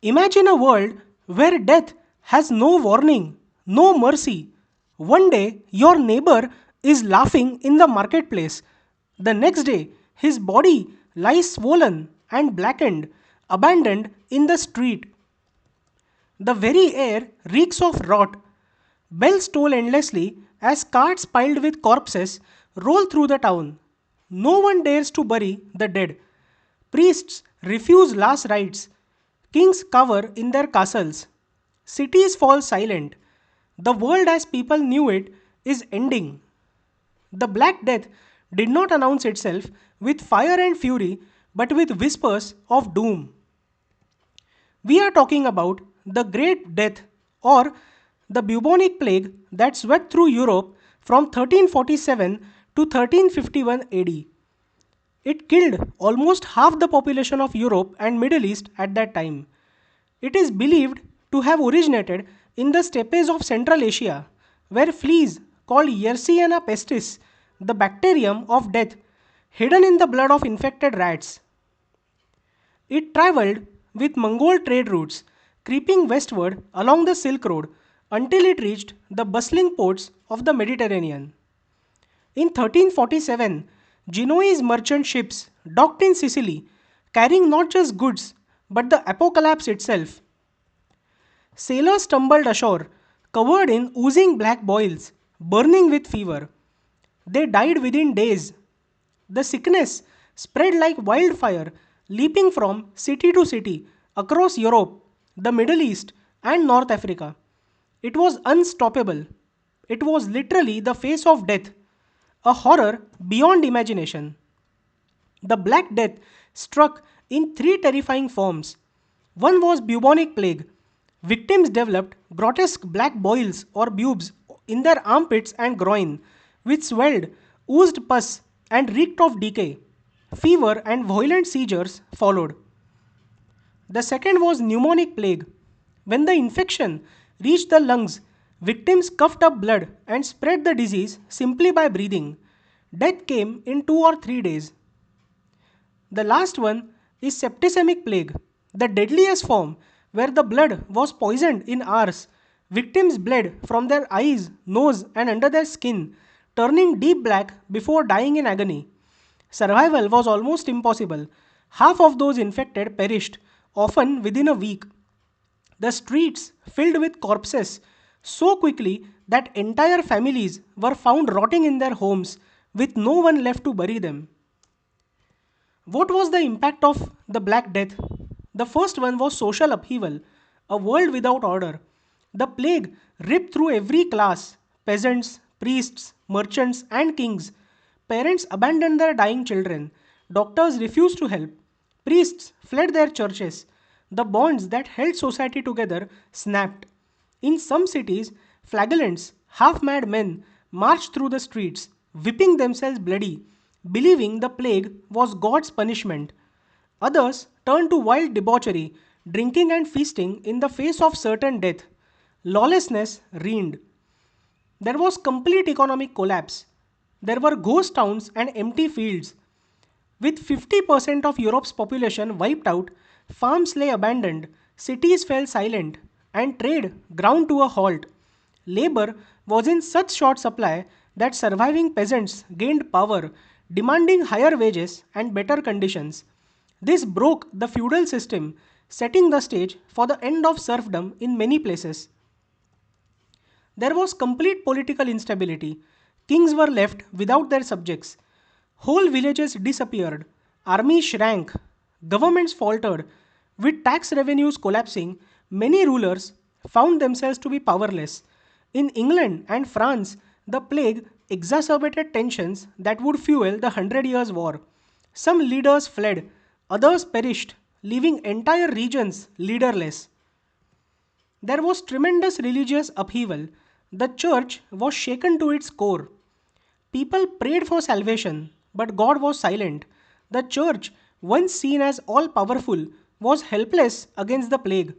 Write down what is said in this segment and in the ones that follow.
Imagine a world where death has no warning, no mercy. One day, your neighbor is laughing in the marketplace. The next day, his body lies swollen and blackened, abandoned in the street. The very air reeks of rot. Bells toll endlessly as carts piled with corpses roll through the town. No one dares to bury the dead. Priests refuse last rites. Kings cower in their castles. Cities fall silent. The world as people knew it is ending. The Black Death did not announce itself with fire and fury, but with whispers of doom. We are talking about the Great Death or the bubonic plague that swept through Europe from 1347 to 1351 AD. It killed almost half the population of Europe and Middle East at that time. It is believed to have originated in the steppes of Central Asia, where fleas called Yersinia pestis, the bacterium of death, hidden in the blood of infected rats. It traveled with Mongol trade routes, creeping westward along the Silk Road until it reached the bustling ports of the Mediterranean. In 1347, Genoese merchant ships docked in Sicily, carrying not just goods but the apocalypse itself. Sailors stumbled ashore, covered in oozing black boils, burning with fever. They died within days. The sickness spread like wildfire, leaping from city to city across Europe, the Middle East, and North Africa. It was unstoppable. It was literally the face of death, a horror beyond imagination. The Black Death struck in three terrifying forms. One was bubonic plague. Victims developed grotesque black boils or bubes in their armpits and groin, which swelled, oozed pus, and reeked of decay. Fever and violent seizures followed. The second was pneumonic plague. When the infection reached the lungs, victims coughed up blood and spread the disease simply by breathing. Death came in 2 or 3 days. The last one is septicemic plague, the deadliest form where the blood was poisoned in hours. Victims bled from their eyes, nose, and under their skin, turning deep black before dying in agony. Survival was almost impossible. Half of those infected perished, often within a week. The streets filled with corpses so quickly that entire families were found rotting in their homes with no one left to bury them. What was the impact of the Black Death? The first one was social upheaval, a world without order. The plague ripped through every class: peasants, priests, merchants, and kings. Parents abandoned their dying children. Doctors refused to help. Priests fled their churches. The bonds that held society together snapped. In some cities, flagellants, half mad men, marched through the streets, whipping themselves bloody, believing the plague was God's punishment. Others turned to wild debauchery, drinking and feasting in the face of certain death. Lawlessness reigned. There was complete economic collapse. There were ghost towns and empty fields. With 50% of Europe's population wiped out, farms lay abandoned, cities fell silent, and trade ground to a halt. Labor was in such short supply that surviving peasants gained power, demanding higher wages and better conditions. This broke the feudal system, setting the stage for the end of serfdom in many places. There was complete political instability. Kings were left without their subjects. Whole villages disappeared. Armies shrank. Governments faltered. With tax revenues collapsing, many rulers found themselves to be powerless. In England and France, the plague exacerbated tensions that would fuel the Hundred Years' War. Some leaders fled, others perished, leaving entire regions leaderless. There was tremendous religious upheaval. The church was shaken to its core. People prayed for salvation, but God was silent. The church, once seen as all powerful, was helpless against the plague.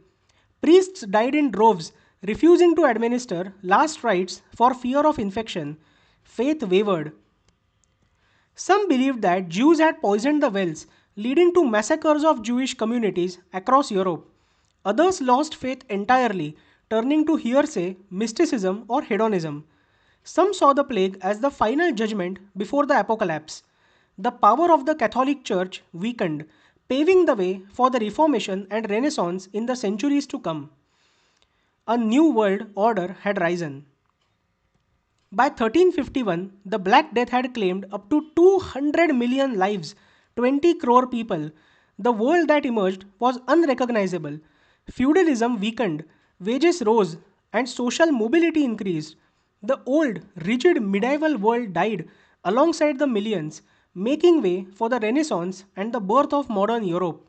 Priests died in droves, refusing to administer last rites for fear of infection. Faith wavered. Some believed that Jews had poisoned the wells, leading to massacres of Jewish communities across Europe. Others lost faith entirely, turning to hearsay, mysticism, or hedonism. Some saw the plague as the final judgment before the apocalypse. The power of the Catholic Church weakened, paving the way for the Reformation and Renaissance in the centuries to come. A new world order had risen. By 1351, the Black Death had claimed up to 200 million lives, 20 crore people. The world that emerged was unrecognizable. Feudalism weakened, wages rose, and social mobility increased. The old, rigid medieval world died alongside the millions, making way for the Renaissance and the birth of modern Europe.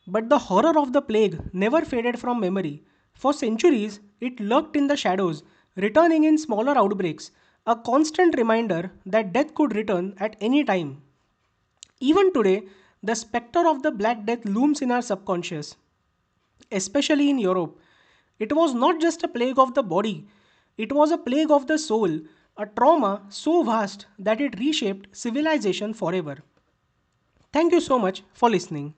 But the horror of the plague never faded from memory. For centuries, it lurked in the shadows, returning in smaller outbreaks, a constant reminder that death could return at any time. Even today, the specter of the Black Death looms in our subconscious, especially in Europe. It was not just a plague of the body, it was a plague of the soul, a trauma so vast that it reshaped civilization forever. Thank you so much for listening.